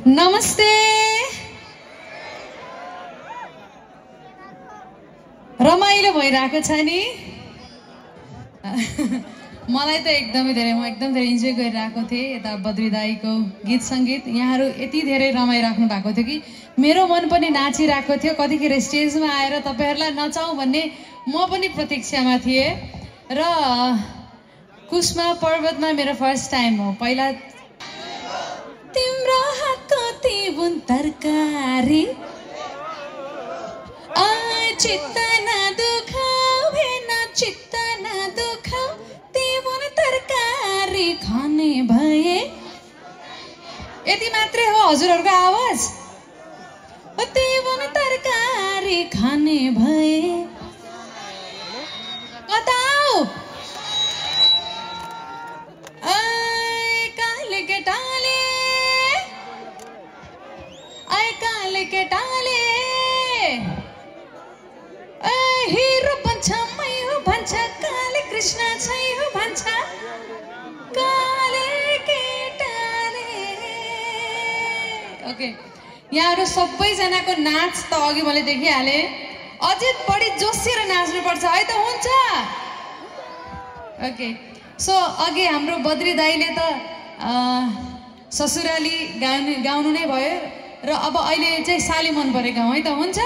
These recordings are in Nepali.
नमस्ते रमाइलो भइरहेको छ नि मलाई त एकदम धेरै इन्जोय गरिरहेको थिएँ यता बद्री दाईको गीत संगीत यहाँहरू यति धेरै रमाइराख्नु भएको थियो कि मेरो मन पनि नाचिरहेको थियो कतिखेर स्टेजमा आएर तपाईहरुलाई नचाऊ भन्ने म पनि प्रतीक्षामा थिएँ र कुस्मा पर्वतमा मेरो फर्स्ट टाइम हो पहिला तिम्रो हातको तिबुन तरकारी चित्त नदुखाऊ भेन चित्त नदुखाऊ तिबुन तरकारी खाने भए यति मात्रै हो हजुरहरुको आवाज तिबुन तरकारी खाने भए कता आऊ काले केटाले हिरो भन्छ मै हो भन्छ काले कृष्ण छै हो भन्छ काले केटाले ओके यहाँहरु सबैजनाको नाच त अघि मैले देखिहाले अझै बढी जोसिएर नाच्नु पर्छ है त हुन्छ ओके सो अघि हाम्रो बद्री दाइले त ससुराली गाउनु नै भयो र अब अहिले चाहिँ साली मन परेको है त हुन्छ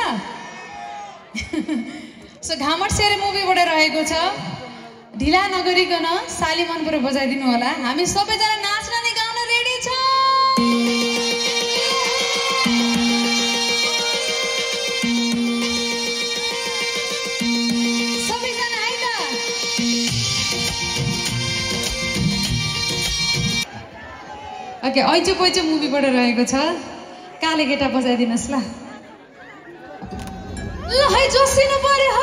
सो घामट सेरे मुभीबाट रहेको छ ढिला नगरिकन साली मन परे बजाइदिनु होला हामी सबैजना नाच्न अनि गाउन रेडी छौं सबैजना है त ओके ऐचो पैचो मुभीबाट रहेको छ काले केटा बजाइदिनुस् ल है जोसिनु पर्यो